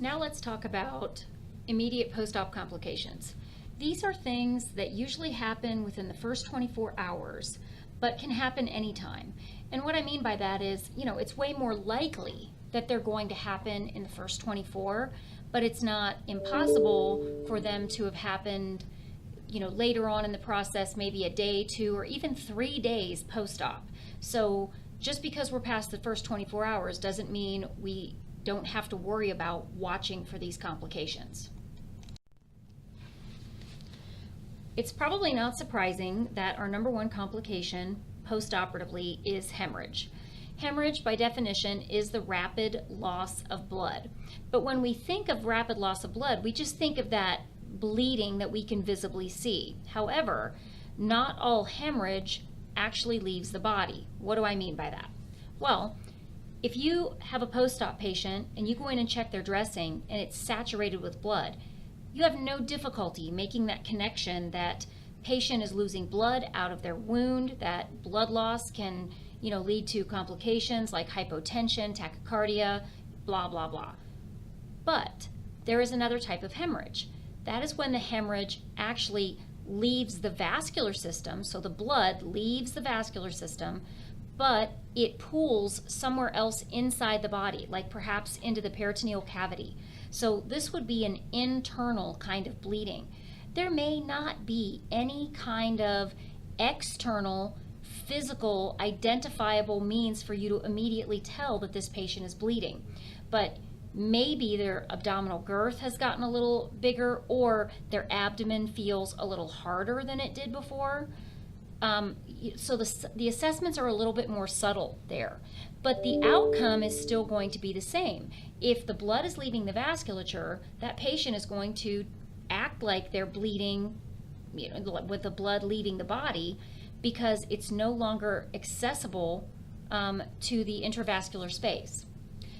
Now let's talk about immediate post-op complications. These are things that usually happen within the first 24 hours, but can happen anytime. And what I mean by that is, it's way more likely that they're going to happen in the first 24, but it's not impossible for them to have happened, later on in the process, maybe a day, 2, or even 3 days post-op. So just because we're past the first 24 hours doesn't mean we don't have to worry about watching for these complications. It's probably not surprising that our number one complication post-operatively is hemorrhage. Hemorrhage, by definition, is the rapid loss of blood. But when we think of rapid loss of blood, we just think of that bleeding that we can visibly see. However, not all hemorrhage actually leaves the body. What do I mean by that? Well, if you have a post-op patient and you go in and check their dressing and it's saturated with blood, you have no difficulty making that connection that patient is losing blood out of their wound, that blood loss can, lead to complications like hypotension, tachycardia, blah, blah, blah. But there is another type of hemorrhage. That is when the hemorrhage actually leaves the vascular system, so the blood leaves the vascular system, but it pools somewhere else inside the body, like perhaps into the peritoneal cavity. So this would be an internal kind of bleeding. There may not be any kind of external, physical, identifiable means for you to immediately tell that this patient is bleeding. But maybe their abdominal girth has gotten a little bigger, or their abdomen feels a little harder than it did before. So the assessments are a little bit more subtle there, but the outcome is still going to be the same. If the blood is leaving the vasculature, that patient is going to act like they're bleeding, with the blood leaving the body, because it's no longer accessible to the intravascular space.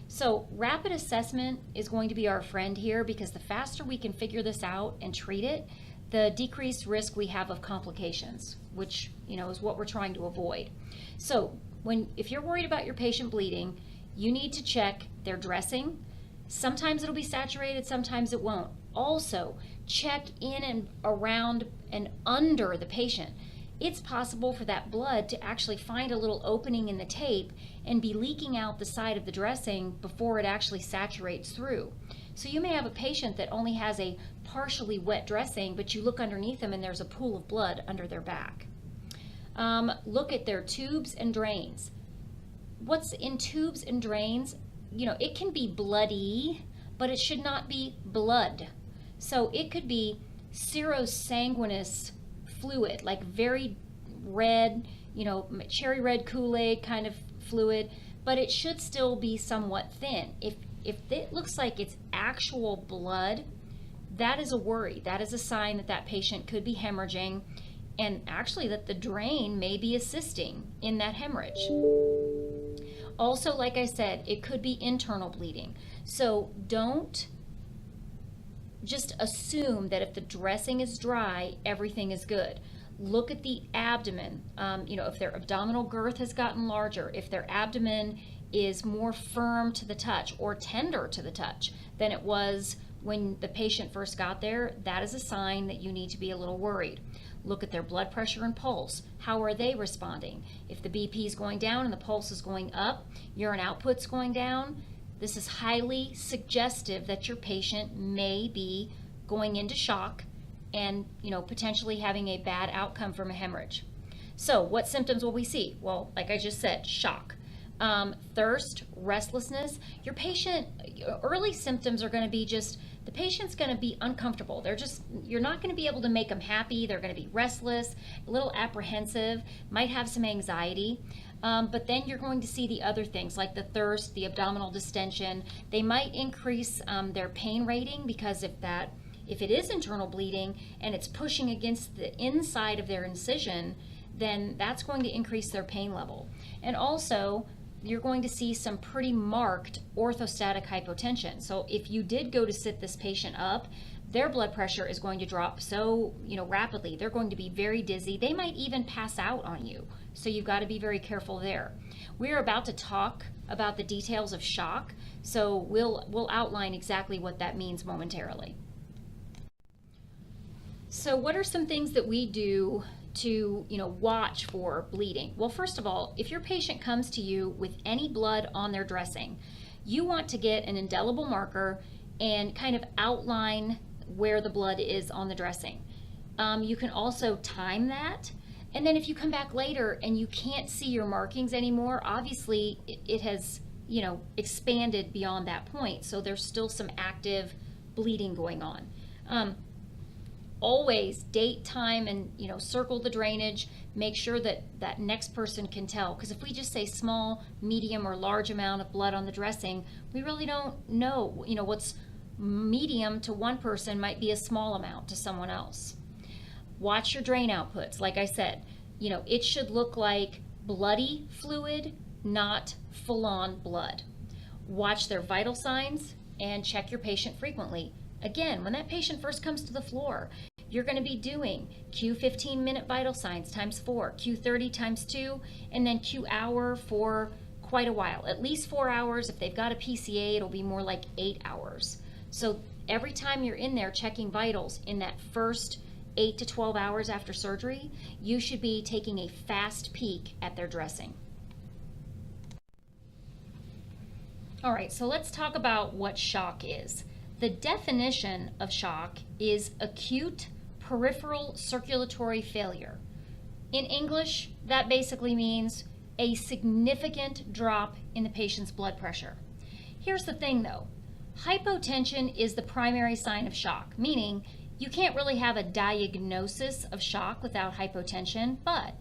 So rapid assessment is going to be our friend here, because the faster we can figure this out and treat it, the decreased risk we have of complications, which is what we're trying to avoid. So if you're worried about your patient bleeding, you need to check their dressing. Sometimes it'll be saturated, sometimes it won't. Also, check in and around and under the patient. It's possible for that blood to actually find a little opening in the tape and be leaking out the side of the dressing before it actually saturates through. So you may have a patient that only has a partially wet dressing, but you look underneath them and there's a pool of blood under their back. Look at their tubes and drains. What's in tubes and drains? It can be bloody, but it should not be blood. So it could be serosanguinous fluid, like very red, cherry red Kool-Aid kind of fluid, but it should still be somewhat thin. If it looks like it's actual blood, that is a worry. That is a sign that that patient could be hemorrhaging, and actually that the drain may be assisting in that hemorrhage. Also, like I said, it could be internal bleeding. So don't just assume that if the dressing is dry, everything is good. Look at the abdomen. If their abdominal girth has gotten larger, if their abdomen is more firm to the touch or tender to the touch than it was when the patient first got there, that is a sign that you need to be a little worried. Look at their blood pressure and pulse. How are they responding? If the BP is going down and the pulse is going up, urine output's going down, this is highly suggestive that your patient may be going into shock and potentially having a bad outcome from a hemorrhage. So what symptoms will we see? Well, like I just said, shock. Thirst, restlessness. Your patient, early symptoms are going to be just, the patient's going to be uncomfortable. You're not going to be able to make them happy. They're going to be restless, a little apprehensive, might have some anxiety. But then you're going to see the other things like the thirst, the abdominal distension. They might increase their pain rating, because if it is internal bleeding and it's pushing against the inside of their incision, then that's going to increase their pain level. And also, you're going to see some pretty marked orthostatic hypotension. So if you did go to sit this patient up, their blood pressure is going to drop so, rapidly. They're going to be very dizzy. They might even pass out on you. So you've got to be very careful there. We're about to talk about the details of shock, so we'll outline exactly what that means momentarily. So what are some things that we do to, watch for bleeding? Well, first of all, if your patient comes to you with any blood on their dressing, you want to get an indelible marker and kind of outline where the blood is on the dressing. You can also time that. And then if you come back later and you can't see your markings anymore, obviously it has, expanded beyond that point. So there's still some active bleeding going on. Always date, time, and, circle the drainage. Make sure that that next person can tell. Because if we just say small, medium, or large amount of blood on the dressing, we really don't know, what's medium to one person might be a small amount to someone else. Watch your drain outputs. Like I said, it should look like bloody fluid, not full-on blood. Watch their vital signs and check your patient frequently. Again, when that patient first comes to the floor, you're going to be doing Q 15-minute vital signs times 4, Q 30 times 2, and then Q hour for quite a while. At least 4 hours. If they've got a PCA, it'll be more like 8 hours. So every time you're in there checking vitals in that first 8 to 12 hours after surgery, you should be taking a fast peek at their dressing. All right, so let's talk about what shock is. The definition of shock is acute peripheral circulatory failure. In English, that basically means a significant drop in the patient's blood pressure. Here's the thing though, hypotension is the primary sign of shock, meaning you can't really have a diagnosis of shock without hypotension, but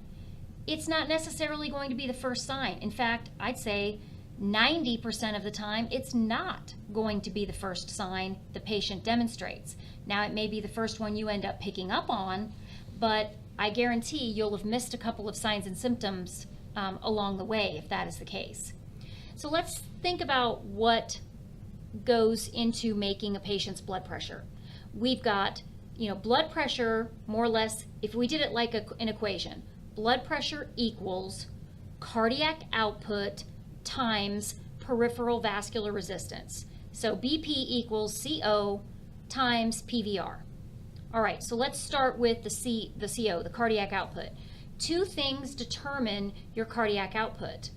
it's not necessarily going to be the first sign. In fact, I'd say 90% of the time, it's not going to be the first sign the patient demonstrates. Now, it may be the first one you end up picking up on, but I guarantee you'll have missed a couple of signs and symptoms along the way if that is the case. So let's think about what goes into making a patient's blood pressure. We've got, blood pressure, more or less, if we did it like an equation, blood pressure equals cardiac output times peripheral vascular resistance. So BP equals CO times PVR. All right, so let's start with the CO, the cardiac output. Two things determine your cardiac output.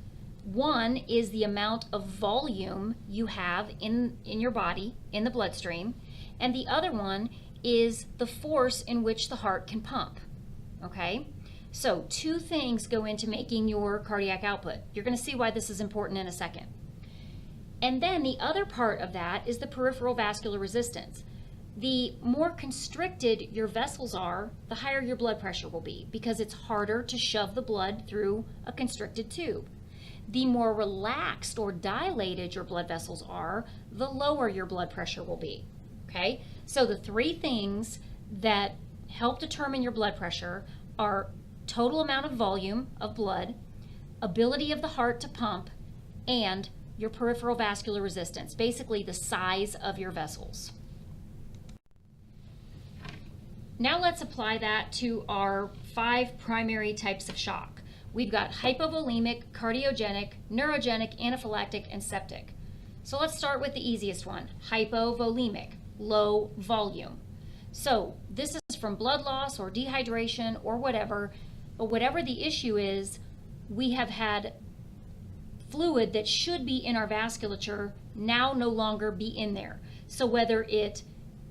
One is the amount of volume you have in your body, in the bloodstream, and the other one is the force in which the heart can pump, okay? So two things go into making your cardiac output. You're going to see why this is important in a second. And then the other part of that is the peripheral vascular resistance. The more constricted your vessels are, the higher your blood pressure will be because it's harder to shove the blood through a constricted tube. The more relaxed or dilated your blood vessels are, the lower your blood pressure will be. Okay? So the three things that help determine your blood pressure are total amount of volume of blood, ability of the heart to pump, and your peripheral vascular resistance, basically the size of your vessels. Now let's apply that to our 5 primary types of shock. We've got hypovolemic, cardiogenic, neurogenic, anaphylactic, and septic. So let's start with the easiest one, hypovolemic, low volume. So this is from blood loss or dehydration or whatever, but whatever the issue is, we have had fluid that should be in our vasculature now no longer be in there. So whether it,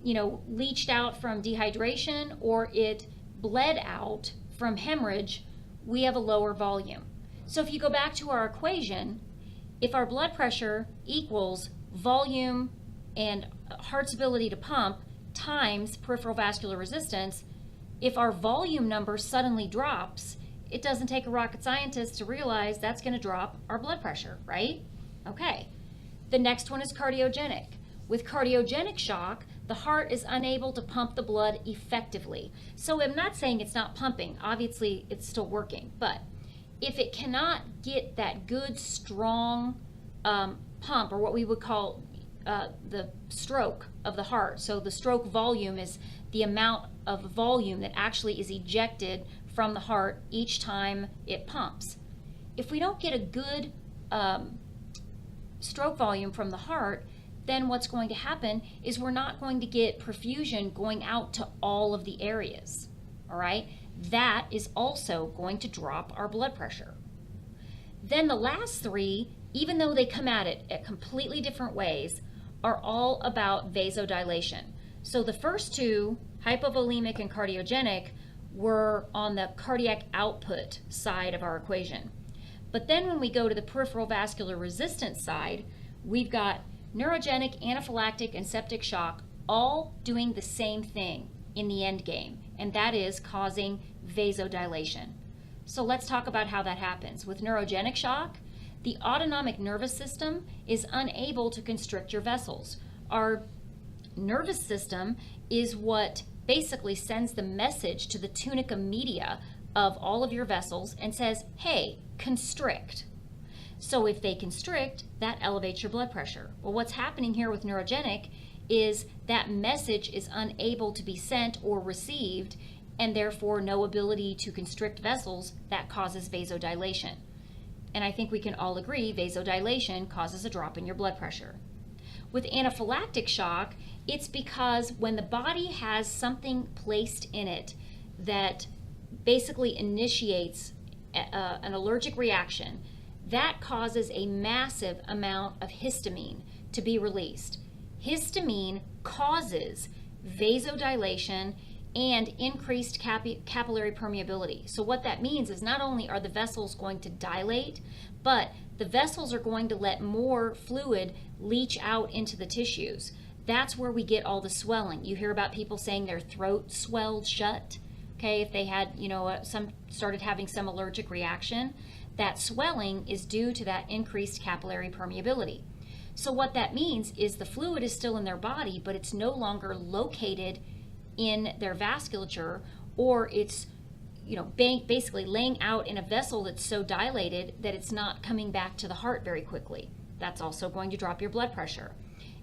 leached out from dehydration or it bled out from hemorrhage, we have a lower volume. So if you go back to our equation, if our blood pressure equals volume and heart's ability to pump times peripheral vascular resistance, if our volume number suddenly drops, it doesn't take a rocket scientist to realize that's going to drop our blood pressure, right? Okay. The next one is cardiogenic. With cardiogenic shock, the heart is unable to pump the blood effectively. So I'm not saying it's not pumping. Obviously, it's still working. But if it cannot get that good, strong pump, or what we would call the stroke of the heart. So the stroke volume is the amount of volume that actually is ejected from the heart each time it pumps. If we don't get a good stroke volume from the heart, then what's going to happen is we're not going to get perfusion going out to all of the areas. All right? That is also going to drop our blood pressure. Then the last three, even though they come at it at completely different ways, are all about vasodilation. So the first two, hypovolemic and cardiogenic, were on the cardiac output side of our equation. But then when we go to the peripheral vascular resistance side, we've got neurogenic, anaphylactic, and septic shock all doing the same thing in the end game, and that is causing vasodilation. So let's talk about how that happens. With neurogenic shock, the autonomic nervous system is unable to constrict your vessels. Our nervous system is what basically sends the message to the tunica media of all of your vessels and says, hey, constrict. So if they constrict, that elevates your blood pressure. Well, what's happening here with neurogenic is that message is unable to be sent or received, and therefore no ability to constrict vessels. That causes vasodilation. And I think we can all agree vasodilation causes a drop in your blood pressure. With anaphylactic shock, it's because when the body has something placed in it that basically initiates an allergic reaction, that causes a massive amount of histamine to be released. Histamine causes vasodilation and increased capillary permeability. So what that means is not only are the vessels going to dilate, but the vessels are going to let more fluid leach out into the tissues. That's where we get all the swelling. You hear about people saying their throat swelled shut. Okay, if they had, started having some allergic reaction, that swelling is due to that increased capillary permeability. So what that means is the fluid is still in their body, but it's no longer located in their vasculature, or it's, basically laying out in a vessel that's so dilated that it's not coming back to the heart very quickly. That's also going to drop your blood pressure.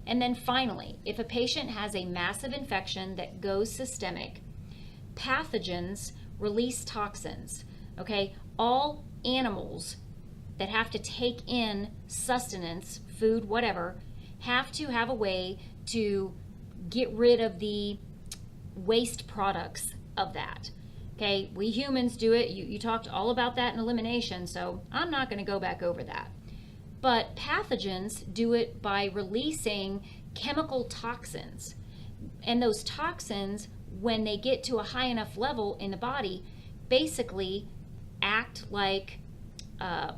And then finally, if a patient has a massive infection that goes systemic, pathogens release toxins. Okay, all animals that have to take in sustenance, food, whatever, have to have a way to get rid of the waste products of that. Okay, we humans do it. You talked all about that in elimination, so I'm not going to go back over that. But pathogens do it by releasing chemical toxins. And those toxins, when they get to a high enough level in the body, basically act like a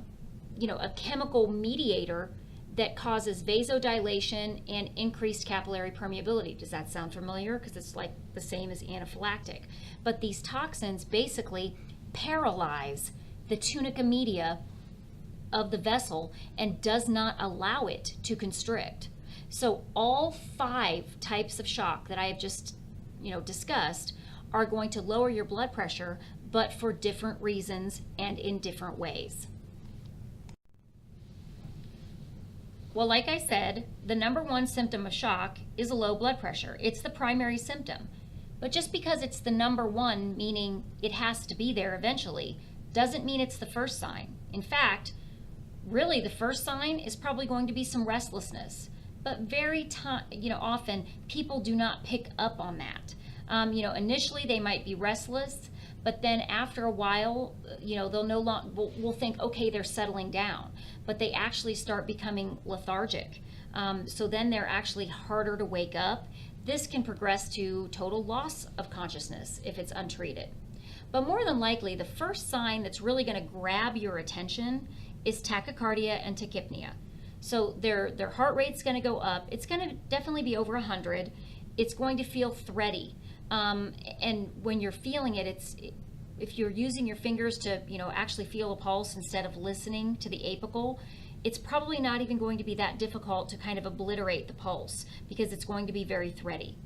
chemical mediator that causes vasodilation and increased capillary permeability. Does that sound familiar? Because it's like the same as anaphylactic. But these toxins basically paralyze the tunica media of the vessel and does not allow it to constrict. So all 5 types of shock that I have just discussed are going to lower your blood pressure, but for different reasons and in different ways. Well, like I said, the number one symptom of shock is a low blood pressure. It's the primary symptom. But just because it's the number one, meaning it has to be there eventually, doesn't mean it's the first sign. In fact, really the first sign is probably going to be some restlessness. But very often people do not pick up on that. Initially they might be restless, but then after a while, they'll no longer, we'll think, okay, they're settling down, but they actually start becoming lethargic. So then they're actually harder to wake up. This can progress to total loss of consciousness if it's untreated. But more than likely, the first sign that's really going to grab your attention is tachycardia and tachypnea. So their heart rate's going to go up. It's going to definitely be over 100. It's going to feel thready. And when you're feeling it, if you're using your fingers to, actually feel a pulse instead of listening to the apical, it's probably not even going to be that difficult to kind of obliterate the pulse because it's going to be very thready.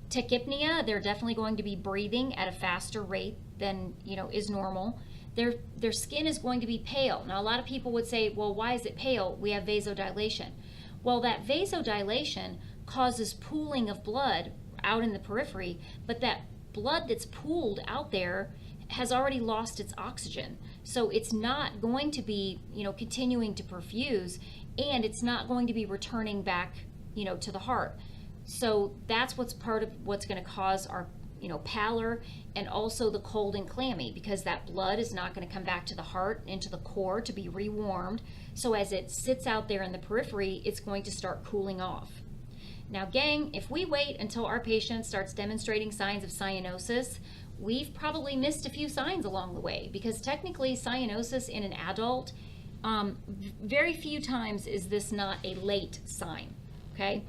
Tachypnea, they're definitely going to be breathing at a faster rate than, is normal. Their skin is going to be pale. Now, a lot of people would say, well, why is it pale? We have vasodilation. Well, that vasodilation causes pooling of blood out in the periphery, but that blood that's pooled out there has already lost its oxygen. So it's not going to be, continuing to perfuse, and it's not going to be returning back, to the heart. So that's what's part of what's going to cause our, pallor, and also the cold and clammy, because that blood is not going to come back to the heart, into the core to be rewarmed. So as it sits out there in the periphery, it's going to start cooling off. Now, gang, if we wait until our patient starts demonstrating signs of cyanosis, we've probably missed a few signs along the way, because technically cyanosis in an adult, very few times is this not a late sign, okay?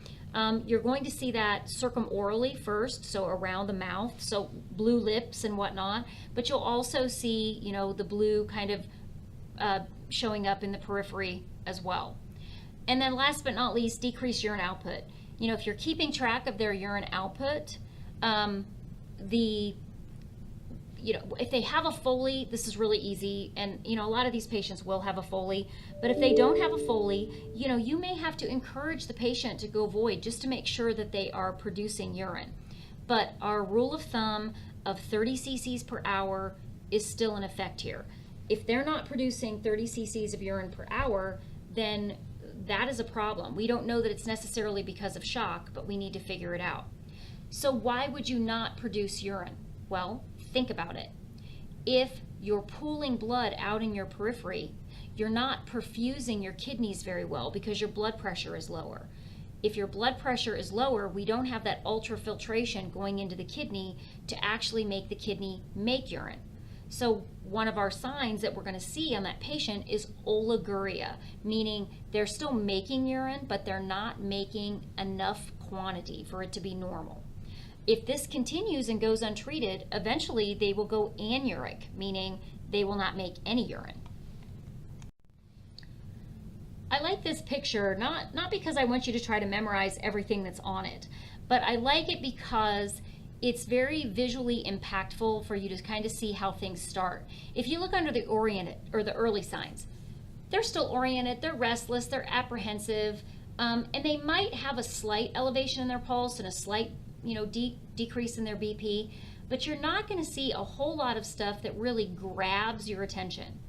You're going to see that circumorally first, so around the mouth, so blue lips and whatnot, but you'll also see, the blue kind of showing up in the periphery as well. And then last but not least, decreased urine output. If you're keeping track of their urine output, if they have a Foley, this is really easy, and a lot of these patients will have a Foley, but if they don't have a Foley, you may have to encourage the patient to go void just to make sure that they are producing urine. But our rule of thumb of 30 cc's per hour is still in effect here. If they're not producing 30 cc's of urine per hour, then that is a problem. We don't know that it's necessarily because of shock, but we need to figure it out. So why would you not produce urine? Well, think about it. If you're pooling blood out in your periphery, you're not perfusing your kidneys very well because your blood pressure is lower. If your blood pressure is lower, we don't have that ultrafiltration going into the kidney to actually make the kidney make urine. So one of our signs that we're going to see on that patient is oliguria, meaning they're still making urine, but they're not making enough quantity for it to be normal. If this continues and goes untreated, eventually they will go anuric, meaning they will not make any urine. I like this picture, not because I want you to try to memorize everything that's on it, but I like it because it's very visually impactful for you to kind of see how things start. If you look under the oriented or the early signs, they're still oriented, they're restless, they're apprehensive, and they might have a slight elevation in their pulse and a slight decrease in their BP, but you're not going to see a whole lot of stuff that really grabs your attention.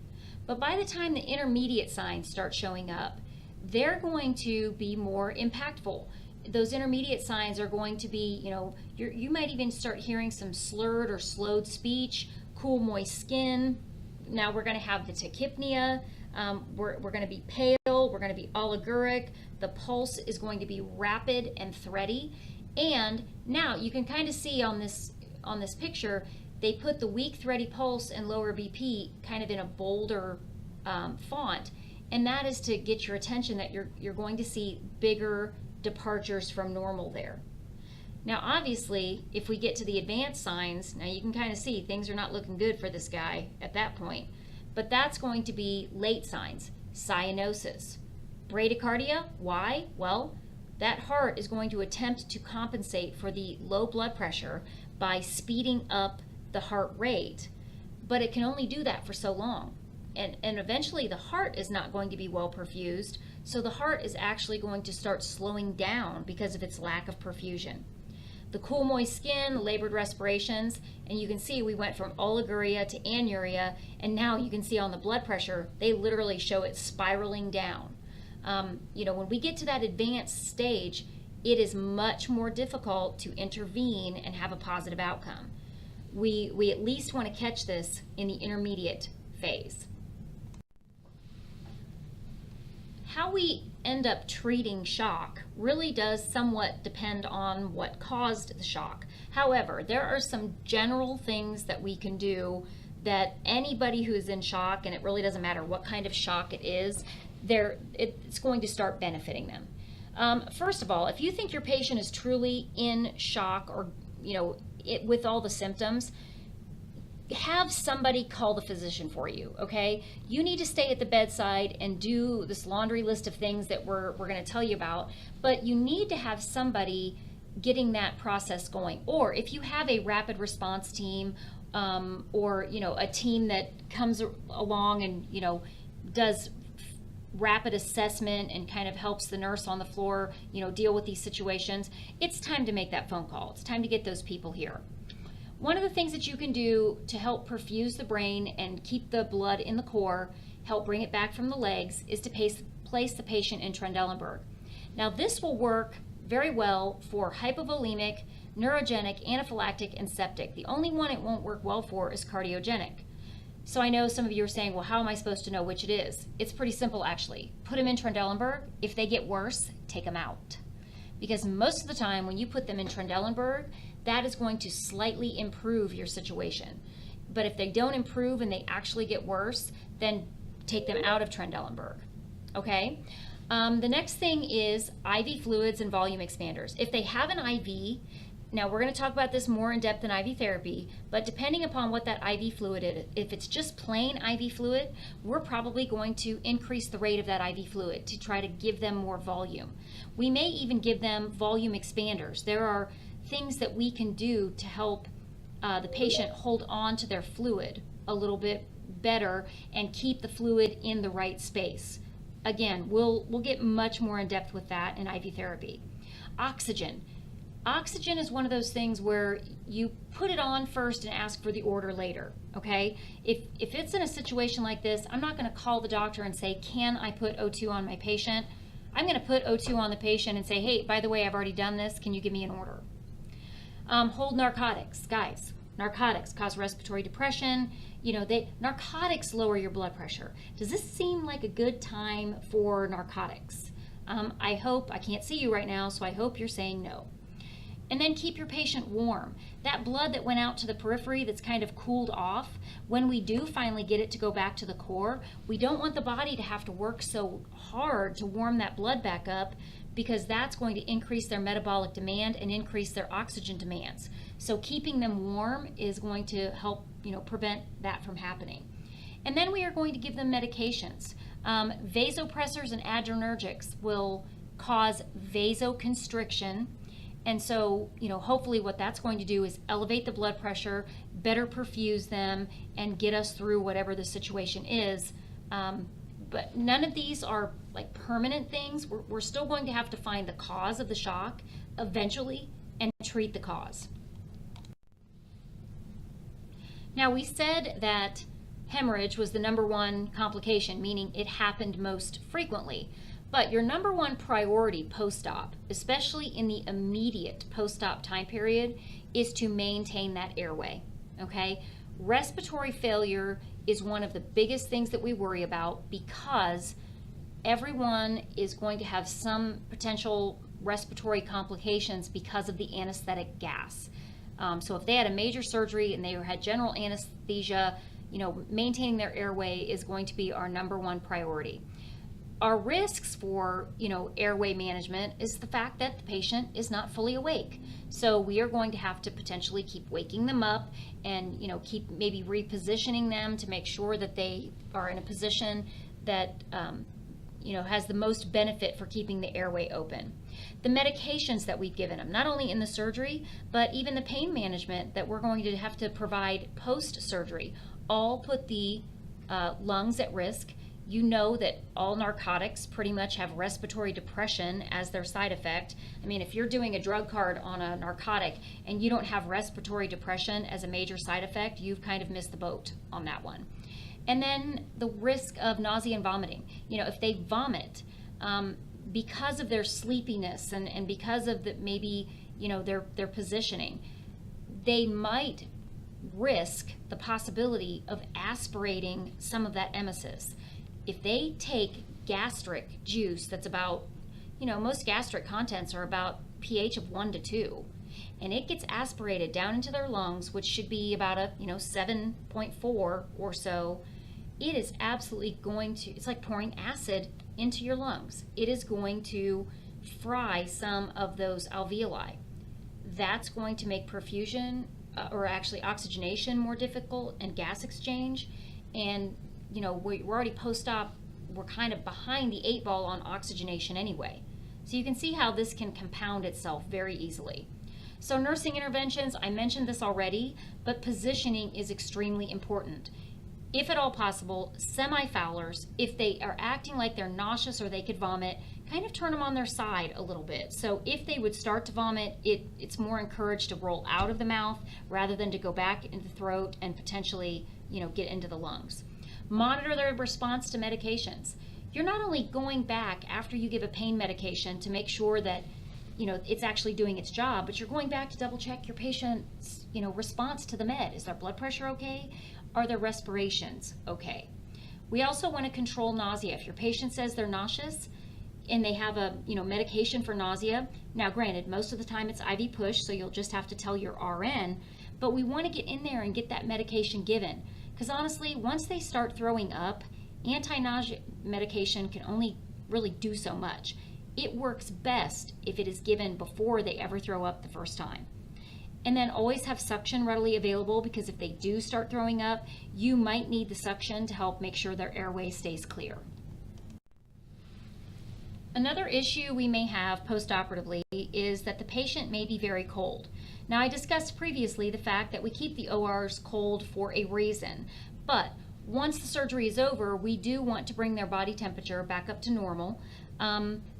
But by the time the intermediate signs start showing up, they're going to be more impactful. Those intermediate signs are going to be, you might even start hearing some slurred or slowed speech, cool, moist skin. Now we're going to have the tachypnea. We're going to be pale. We're going to be oliguric. The pulse is going to be rapid and thready. And now you can kind of see on this picture, they put the weak, thready pulse and lower BP kind of in a bolder font, and that is to get your attention that you're going to see bigger departures from normal there. Now obviously, if we get to the advanced signs, now you can kind of see things are not looking good for this guy at that point, but that's going to be late signs. Cyanosis. Bradycardia, why? Well, that heart is going to attempt to compensate for the low blood pressure by speeding up the heart rate, but it can only do that for so long. And eventually the heart is not going to be well perfused, so the heart is actually going to start slowing down because of its lack of perfusion. The cool, moist skin, labored respirations, and you can see we went from oliguria to anuria, and now you can see on the blood pressure, they literally show it spiraling down. When we get to that advanced stage, it is much more difficult to intervene and have a positive outcome. We at least want to catch this in the intermediate phase. How we end up treating shock really does somewhat depend on what caused the shock. However, there are some general things that we can do that anybody who is in shock, and it really doesn't matter what kind of shock it is, it's going to start benefiting them. First of all, if you think your patient is truly in shock or with all the symptoms, have somebody call the physician for you, okay? You need to stay at the bedside and do this laundry list of things that we're going to tell you about, but you need to have somebody getting that process going. Or if you have a rapid response team or a team that comes along and does rapid assessment and kind of helps the nurse on the floor, deal with these situations, it's time to make that phone call. It's time to get those people here. One of the things that you can do to help perfuse the brain and keep the blood in the core, help bring it back from the legs, is to place the patient in Trendelenburg. Now, this will work very well for hypovolemic, neurogenic, anaphylactic, and septic. The only one it won't work well for is cardiogenic. So I know some of you are saying, well, how am I supposed to know which it is? It's pretty simple, actually. Put them in Trendelenburg. If they get worse, take them out. Because most of the time when you put them in Trendelenburg, that is going to slightly improve your situation. But if they don't improve and they actually get worse, then take them out of Trendelenburg. Okay? The next thing is IV fluids and volume expanders. If they have an IV, now we're going to talk about this more in depth in IV therapy, but depending upon what that IV fluid is, if it's just plain IV fluid, we're probably going to increase the rate of that IV fluid to try to give them more volume. We may even give them volume expanders. There are things that we can do to help the patient hold on to their fluid a little bit better and keep the fluid in the right space. Again, we'll get much more in depth with that in IV therapy. Oxygen. Oxygen is one of those things where you put it on first and ask for the order later, okay? If it's in a situation like this, I'm not going to call the doctor and say, can I put O2 on my patient? I'm going to put O2 on the patient and say, hey, by the way, I've already done this. Can you give me an order? Hold narcotics. Guys, narcotics cause respiratory depression. Narcotics lower your blood pressure. Does this seem like a good time for narcotics? I can't see you right now, so I hope you're saying no. And then keep your patient warm. That blood that went out to the periphery that's kind of cooled off, when we do finally get it to go back to the core, we don't want the body to have to work so hard to warm that blood back up, because that's going to increase their metabolic demand and increase their oxygen demands. So keeping them warm is going to help, prevent that from happening. And then we are going to give them medications. Vasopressors and adrenergics will cause vasoconstriction. And so, hopefully what that's going to do is elevate the blood pressure, better perfuse them, and get us through whatever the situation is. But none of these are like permanent things. We're still going to have to find the cause of the shock eventually and treat the cause. Now, we said that hemorrhage was the number one complication, meaning it happened most frequently. But your number one priority post-op, especially in the immediate post-op time period, is to maintain that airway, okay? Respiratory failure is one of the biggest things that we worry about, because everyone is going to have some potential respiratory complications because of the anesthetic gas. So if they had a major surgery and they had general anesthesia, maintaining their airway is going to be our number one priority. Our risks for, airway management is the fact that the patient is not fully awake. So we are going to have to potentially keep waking them up and, keep maybe repositioning them to make sure that they are in a position that, has the most benefit for keeping the airway open. The medications that we've given them, not only in the surgery, but even the pain management that we're going to have to provide post-surgery, all put the lungs at risk. You know that all narcotics pretty much have respiratory depression as their side effect. I mean, if you're doing a drug card on a narcotic and you don't have respiratory depression as a major side effect, you've kind of missed the boat on that one. And then the risk of nausea and vomiting. If they vomit because of their sleepiness and because of their positioning, they might risk the possibility of aspirating some of that emesis. If they take gastric juice that's about, most gastric contents are about pH of 1 to 2, and it gets aspirated down into their lungs, which should be about a, 7.4 or so, it is absolutely going to, it's like pouring acid into your lungs. It is going to fry some of those alveoli. That's going to make perfusion, or actually oxygenation, more difficult, and gas exchange. And we're already post-op, we're kind of behind the 8 ball on oxygenation anyway. So you can see how this can compound itself very easily. So nursing interventions, I mentioned this already, but positioning is extremely important. if at all possible, semi-Fowlers, if they are acting like they're nauseous or they could vomit, kind of turn them on their side a little bit. So if they would start to vomit, it's more encouraged to roll out of the mouth rather than to go back into the throat and potentially, get into the lungs. Monitor their response to medications. You're not only going back after you give a pain medication to make sure that it's actually doing its job, but you're going back to double check your patient's response to the med. Is their blood pressure okay? Are their respirations okay? We also want to control nausea. If your patient says they're nauseous and they have a medication for nausea, now granted, most of the time it's IV push, so you'll just have to tell your RN, but we want to get in there and get that medication given. Because honestly, once they start throwing up, anti-nausea medication can only really do so much. It works best if it is given before they ever throw up the first time. And then always have suction readily available, because if they do start throwing up, you might need the suction to help make sure their airway stays clear. Another issue we may have postoperatively is that the patient may be very cold. Now, I discussed previously the fact that we keep the ORs cold for a reason, but once the surgery is over, we do want to bring their body temperature back up to normal.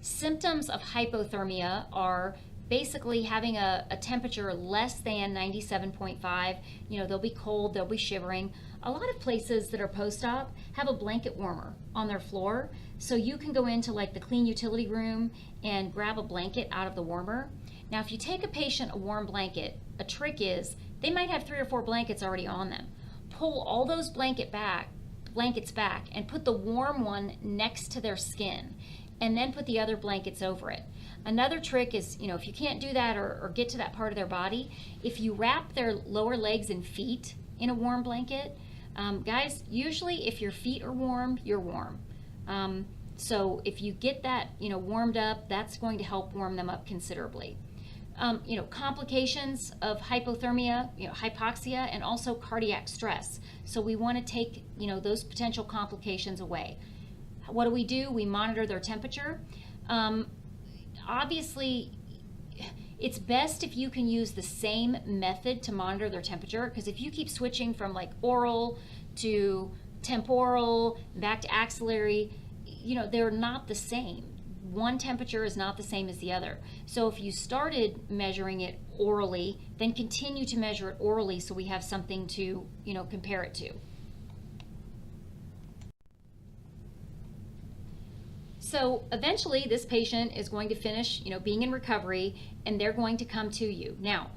Symptoms of hypothermia are basically having a temperature less than 97.5. They'll be cold, they'll be shivering. A lot of places that are post-op have a blanket warmer on their floor, so you can go into like the clean utility room and grab a blanket out of the warmer. Now, if you take a patient a warm blanket, a trick is they might have 3 or 4 blankets already on them. Pull all those blankets back and put the warm one next to their skin, and then put the other blankets over it. Another trick is, if you can't do that or get to that part of their body, if you wrap their lower legs and feet in a warm blanket, guys, usually if your feet are warm, you're warm. So if you get that, warmed up, that's going to help warm them up considerably. Complications of hypothermia, hypoxia, and also cardiac stress. So we want to take, those potential complications away. What do? We monitor their temperature. Obviously, it's best if you can use the same method to monitor their temperature, because if you keep switching from like oral to temporal, back to axillary, they're not the same. One temperature is not the same as the other. So if you started measuring it orally, then continue to measure it orally so we have something to, compare it to. So eventually this patient is going to finish, being in recovery, and they're going to come to you. Now,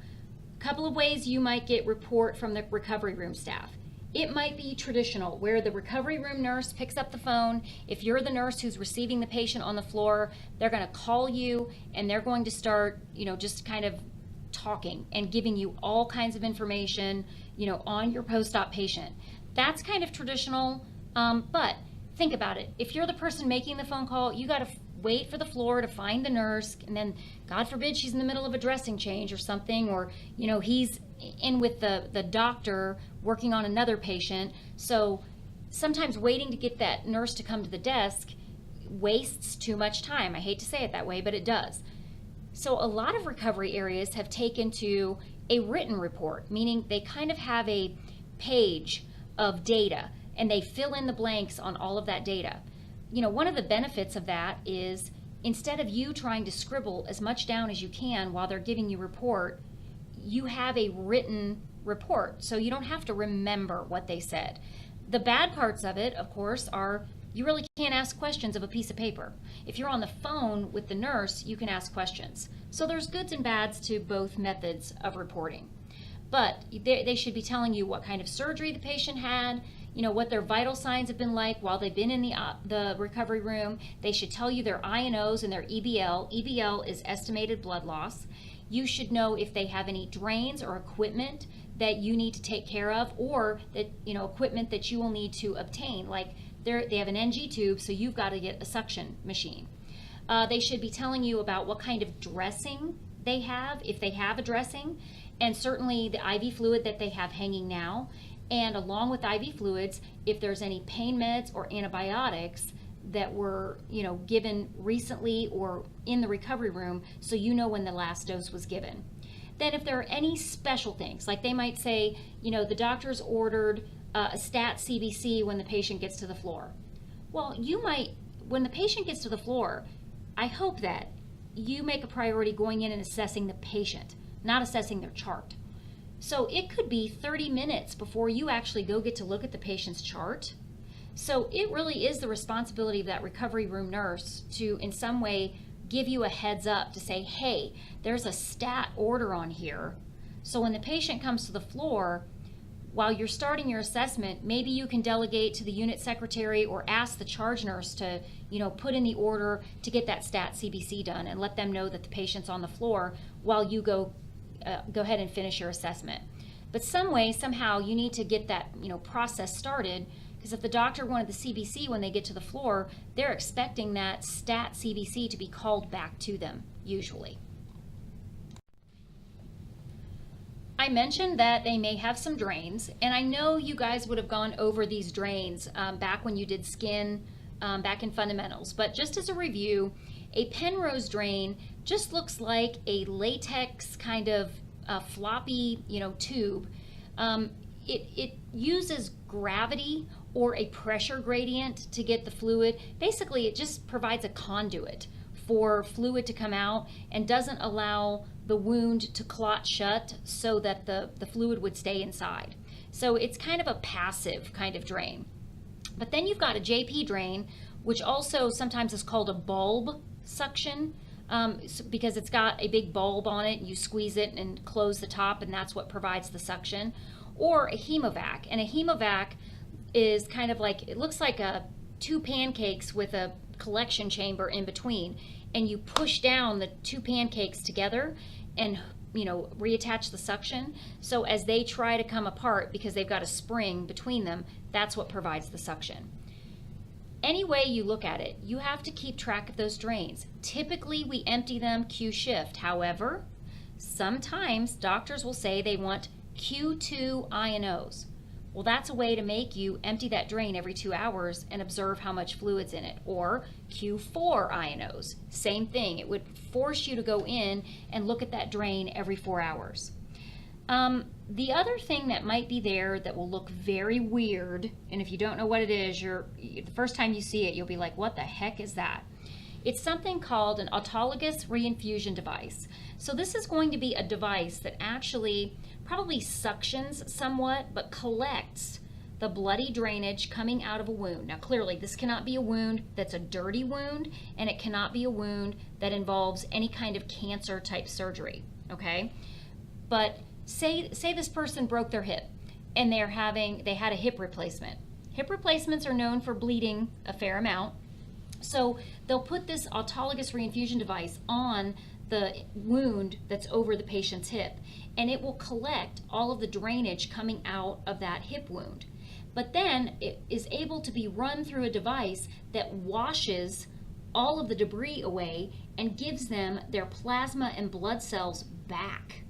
a couple of ways you might get report from the recovery room staff. It might be traditional, where the recovery room nurse picks up the phone. If you're the nurse who's receiving the patient on the floor, they're going to call you and they're going to start, just kind of talking and giving you all kinds of information, on your post-op patient. That's kind of traditional, but think about it. If you're the person making the phone call, you got to wait for the floor to find the nurse, and then God forbid she's in the middle of a dressing change or something, or he's in with the doctor working on another patient. So sometimes waiting to get that nurse to come to the desk wastes too much time. I hate to say it that way, but it does. So a lot of recovery areas have taken to a written report, meaning they kind of have a page of data and they fill in the blanks on all of that data. One of the benefits of that is, instead of you trying to scribble as much down as you can while they're giving you report, you have a written report, so you don't have to remember what they said. The bad parts of it, of course, are you really can't ask questions of a piece of paper. If you're on the phone with the nurse, you can ask questions. So there's goods and bads to both methods of reporting. But they should be telling you what kind of surgery the patient had, what their vital signs have been like while they've been in the recovery room. They should tell you their I&Os and their EBL. EBL is estimated blood loss. You should know if they have any drains or equipment that you need to take care of, or that equipment that you will need to obtain. Like they have an NG tube, so you've got to get a suction machine. They should be telling you about what kind of dressing they have, if they have a dressing, and certainly the IV fluid that they have hanging now. And along with IV fluids, if there's any pain meds or antibiotics that were, given recently or in the recovery room, so when the last dose was given. Then if there are any special things, like they might say, the doctor's ordered a stat CBC when the patient gets to the floor? Well, you might, when the patient gets to the floor, I hope that you make a priority going in and assessing the patient, not assessing their chart. So it could be 30 minutes before you actually go get to look at the patient's chart. So it really is the responsibility of that recovery room nurse to, in some way, give you a heads up to say, hey, there's a stat order on here. So when the patient comes to the floor, while you're starting your assessment, maybe you can delegate to the unit secretary or ask the charge nurse to, put in the order to get that stat CBC done and let them know that the patient's on the floor while you go ahead and finish your assessment. But somehow you need to get that, process started, because if the doctor wanted the CBC when they get to the floor, they're expecting that stat CBC to be called back to them, usually. I mentioned that they may have some drains, and I know you guys would have gone over these drains back when you did skin, back in fundamentals, but just as a review, a Penrose drain just looks like a latex kind of floppy, tube. It uses gravity or a pressure gradient to get the fluid. Basically, it just provides a conduit for fluid to come out and doesn't allow the wound to clot shut so that the fluid would stay inside. So it's kind of a passive kind of drain. But then you've got a JP drain, which also sometimes is called a bulb suction, because it's got a big bulb on it. You squeeze it and close the top, and that's what provides the suction. Or a hemovac. And a hemovac is kind of like, it looks like two pancakes with a collection chamber in between, and you push down the two pancakes together and reattach the suction. So as they try to come apart, because they've got a spring between them, that's what provides the suction. Any way you look at it, you have to keep track of those drains. Typically we empty them Q shift. However, sometimes doctors will say they want Q2 INOs. Well, that's a way to make you empty that drain every 2 hours and observe how much fluid's in it. Or Q4 INOs, same thing. It would force you to go in and look at that drain every 4 hours. The other thing that might be there that will look very weird, and if you don't know what it is, the first time you see it, you'll be like, what the heck is that? It's something called an autologous reinfusion device. So this is going to be a device that actually probably suctions somewhat, but collects the bloody drainage coming out of a wound. Now clearly this cannot be a wound that's a dirty wound, and it cannot be a wound that involves any kind of cancer type surgery, okay? But say this person broke their hip and they had a hip replacement. Hip replacements are known for bleeding a fair amount. So they'll put this autologous reinfusion device on the wound that's over the patient's hip, and it will collect all of the drainage coming out of that hip wound. But then it is able to be run through a device that washes all of the debris away and gives them their plasma and blood cells back.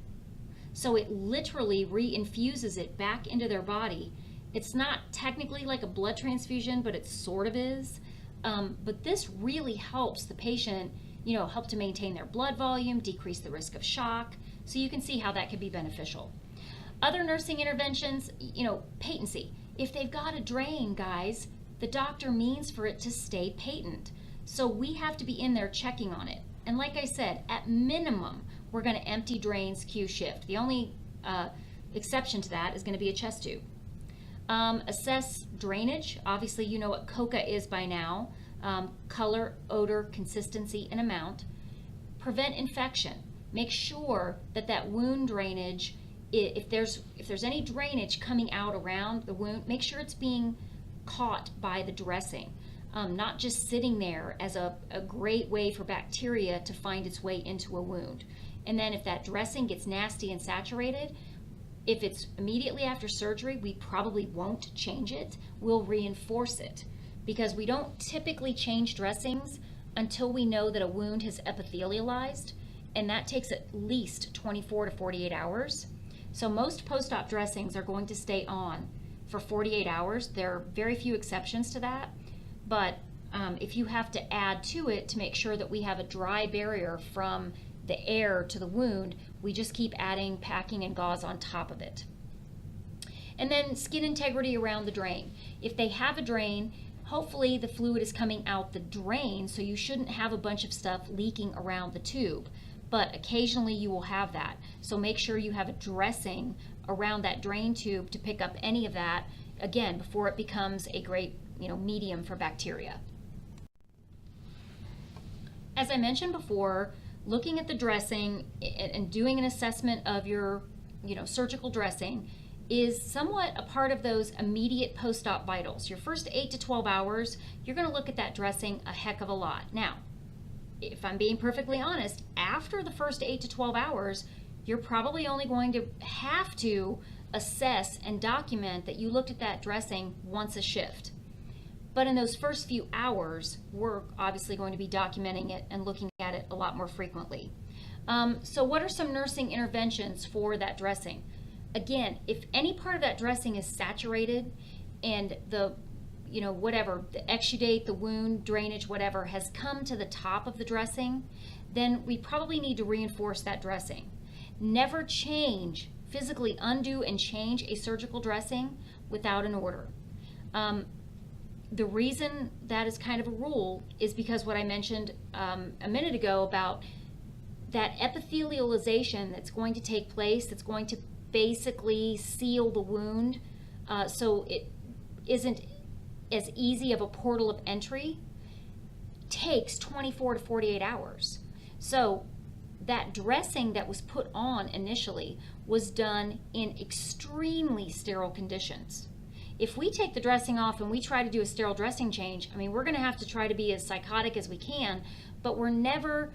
So it literally reinfuses it back into their body. It's not technically like a blood transfusion, but it sort of is. But this really helps the patient, help to maintain their blood volume, decrease the risk of shock. So you can see how that could be beneficial. Other nursing interventions, patency. If they've got a drain, guys, the doctor means for it to stay patent. So we have to be in there checking on it. And like I said, at minimum, we're going to empty drains Q shift. The only exception to that is going to be a chest tube. Assess drainage. Obviously, you know what COCA is by now. Color, odor, consistency, and amount. Prevent infection. Make sure that wound drainage, if there's any drainage coming out around the wound, make sure it's being caught by the dressing. Not just sitting there as a great way for bacteria to find its way into a wound. And then if that dressing gets nasty and saturated, if it's immediately after surgery, we probably won't change it. We'll reinforce it, because we don't typically change dressings until we know that a wound has epithelialized, and that takes at least 24 to 48 hours. So most post-op dressings are going to stay on for 48 hours. There are very few exceptions to that, but if you have to add to it to make sure that we have a dry barrier from the air to the wound, we just keep adding packing and gauze on top of it. And then skin integrity around the drain. If they have a drain, hopefully the fluid is coming out the drain, so you shouldn't have a bunch of stuff leaking around the tube. But occasionally you will have that. So make sure you have a dressing around that drain tube to pick up any of that, again, before it becomes a great, medium for bacteria. As I mentioned before, looking at the dressing and doing an assessment of your, surgical dressing is somewhat a part of those immediate post-op vitals. Your first 8 to 12 hours, you're going to look at that dressing a heck of a lot. Now, if I'm being perfectly honest, after the first 8 to 12 hours, you're probably only going to have to assess and document that you looked at that dressing once a shift. But in those first few hours, we're obviously going to be documenting it and looking at it a lot more frequently. So what are some nursing interventions for that dressing? Again, if any part of that dressing is saturated and the exudate, the wound, drainage, whatever, has come to the top of the dressing, then we probably need to reinforce that dressing. Never physically undo and change a surgical dressing without an order. The reason that is kind of a rule is because what I mentioned a minute ago about that epithelialization that's going to take place, that's going to basically seal the wound so it isn't as easy of a portal of entry, takes 24 to 48 hours. So that dressing that was put on initially was done in extremely sterile conditions. If we take the dressing off and we try to do a sterile dressing change, we're going to have to try to be as psychotic as we can, but we're never,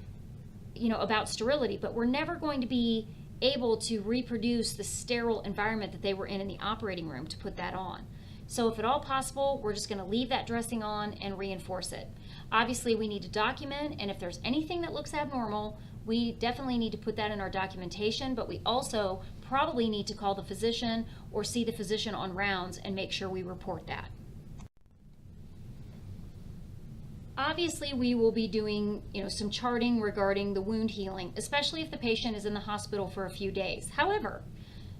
about sterility, but we're never going to be able to reproduce the sterile environment that they were in the operating room to put that on. So if at all possible, we're just going to leave that dressing on and reinforce it. Obviously, we need to document, and if there's anything that looks abnormal, we definitely need to put that in our documentation, but we also probably need to call the physician or see the physician on rounds and make sure we report that. Obviously, we will be doing, some charting regarding the wound healing, especially if the patient is in the hospital for a few days. However,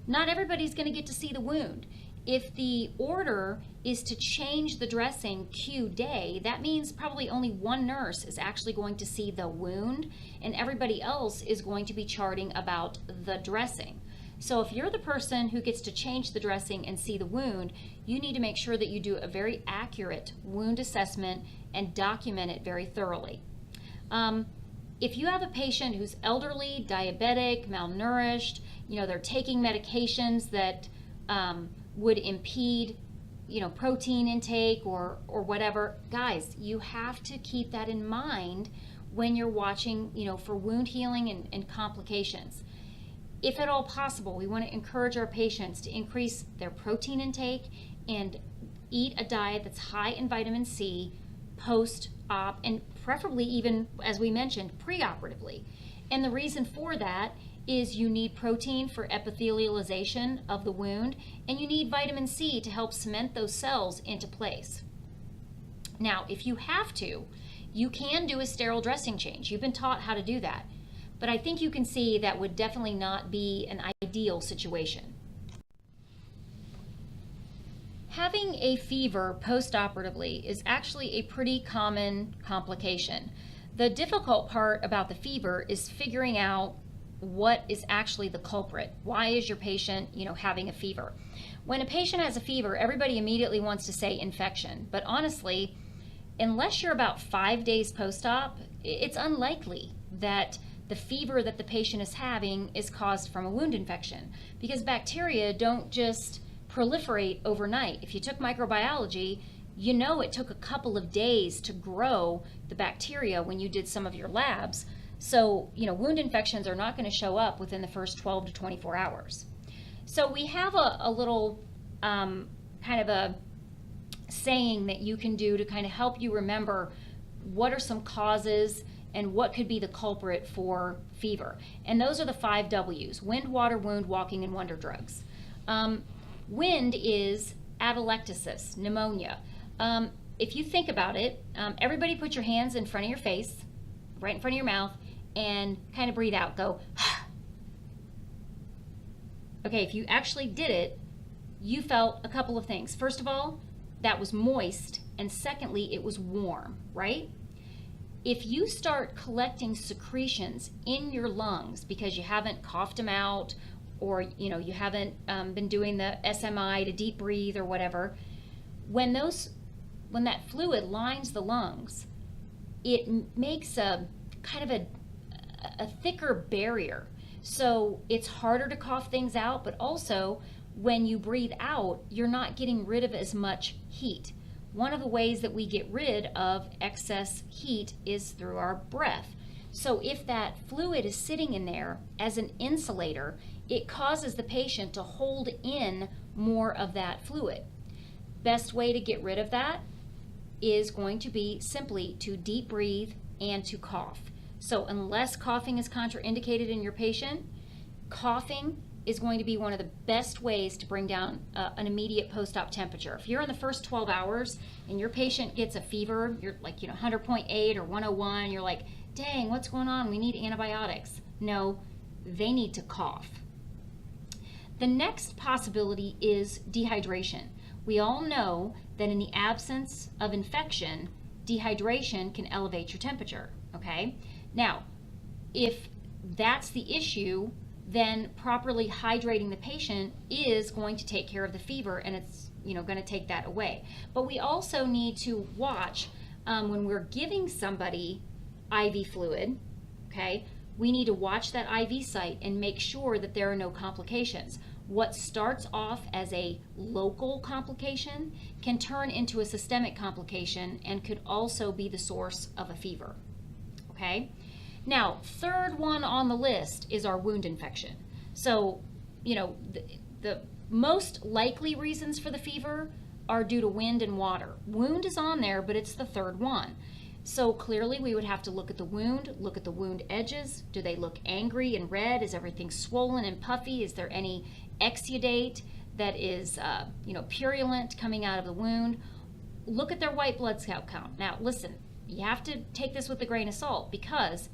not everybody's going to get to see the wound. If the order is to change the dressing Q day, that means probably only one nurse is actually going to see the wound, and everybody else is going to be charting about the dressing. So if you're the person who gets to change the dressing and see the wound, you need to make sure that you do a very accurate wound assessment and document it very thoroughly. If you have a patient who's elderly, diabetic, malnourished, they're taking medications that would impede, protein intake or whatever, guys, you have to keep that in mind when you're watching, for wound healing and complications. If at all possible, we want to encourage our patients to increase their protein intake and eat a diet that's high in vitamin C post-op, and preferably even, as we mentioned, pre-operatively. And the reason for that is you need protein for epithelialization of the wound, and you need vitamin C to help cement those cells into place. Now, if you have to, you can do a sterile dressing change. You've been taught how to do that. But I think you can see that would definitely not be an ideal situation. Having a fever post-operatively is actually a pretty common complication. The difficult part about the fever is figuring out what is actually the culprit. Why is your patient, having a fever? When a patient has a fever, everybody immediately wants to say infection. But honestly, unless you're about 5 days post-op, it's unlikely that the fever that the patient is having is caused from a wound infection, because bacteria don't just proliferate overnight. If you took microbiology, it took a couple of days to grow the bacteria when you did some of your labs. So, wound infections are not going to show up within the first 12 to 24 hours. So we have a little kind of a saying that you can do to kind of help you remember what are some causes and what could be the culprit for fever. And those are the 5 W's: wind, water, wound, walking, and wonder drugs. Wind is atelectasis, pneumonia. If you think about it, everybody put your hands in front of your face, right in front of your mouth, and kind of breathe out. Go. Okay, if you actually did it, you felt a couple of things. First of all, that was moist, and secondly, it was warm, right? If you start collecting secretions in your lungs because you haven't coughed them out, or you haven't been doing the SMI to deep breathe or whatever, when that fluid lines the lungs, it makes a kind of a thicker barrier. So it's harder to cough things out, but also when you breathe out, you're not getting rid of as much heat. One of the ways that we get rid of excess heat is through our breath. So if that fluid is sitting in there as an insulator, it causes the patient to hold in more of that fluid. Best way to get rid of that is going to be simply to deep breathe and to cough. So unless coughing is contraindicated in your patient, coughing is going to be one of the best ways to bring down an immediate post-op temperature. If you're in the first 12 hours and your patient gets a fever, you're like 100.8 or 101, you're like, dang, what's going on? We need antibiotics. No, they need to cough. The next possibility is dehydration. We all know that in the absence of infection, dehydration can elevate your temperature, okay? Now, if that's the issue, then properly hydrating the patient is going to take care of the fever, and it's going to take that away. But we also need to watch when we're giving somebody IV fluid, okay? We need to watch that IV site and make sure that there are no complications. What starts off as a local complication can turn into a systemic complication and could also be the source of a fever, okay? Now, third one on the list is our wound infection. So, the most likely reasons for the fever are due to wind and water. Wound is on there, but it's the third one. So clearly we would have to look at the wound edges. Do they look angry and red? Is everything swollen and puffy? Is there any exudate that is, purulent coming out of the wound? Look at their white blood cell count. Now, listen, you have to take this with a grain of salt, because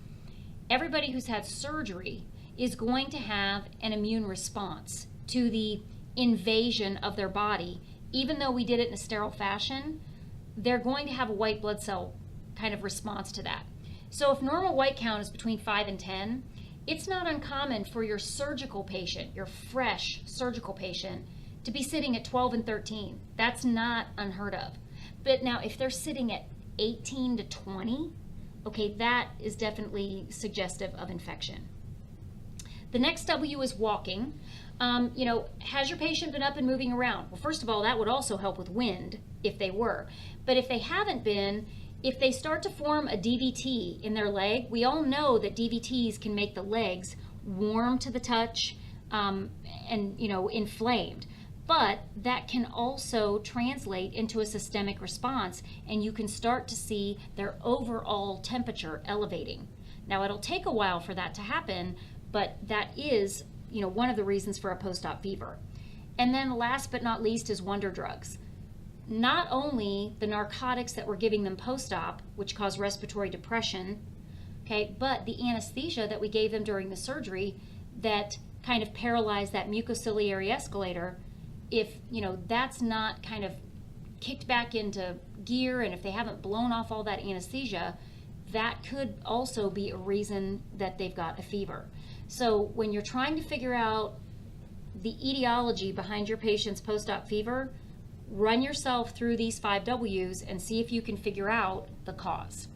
everybody who's had surgery is going to have an immune response to the invasion of their body. Even though we did it in a sterile fashion, they're going to have a white blood cell kind of response to that. So if normal white count is between 5 and 10, it's not uncommon for your surgical patient, your fresh surgical patient, to be sitting at 12 and 13. That's not unheard of. But now if they're sitting at 18 to 20, okay, that is definitely suggestive of infection. The next W is walking. Has your patient been up and moving around? Well, first of all, that would also help with wind if they were. But if they haven't been, if they start to form a DVT in their leg, we all know that DVTs can make the legs warm to the touch and inflamed. But that can also translate into a systemic response, and you can start to see their overall temperature elevating. Now, it'll take a while for that to happen, but that is, one of the reasons for a post-op fever. And then last but not least is wonder drugs. Not only the narcotics that we're giving them post-op, which cause respiratory depression, okay, but the anesthesia that we gave them during the surgery that kind of paralyzed that mucociliary escalator. If, that's not kind of kicked back into gear, and if they haven't blown off all that anesthesia, that could also be a reason that they've got a fever. So when you're trying to figure out the etiology behind your patient's post-op fever, run yourself through these 5 W's and see if you can figure out the cause.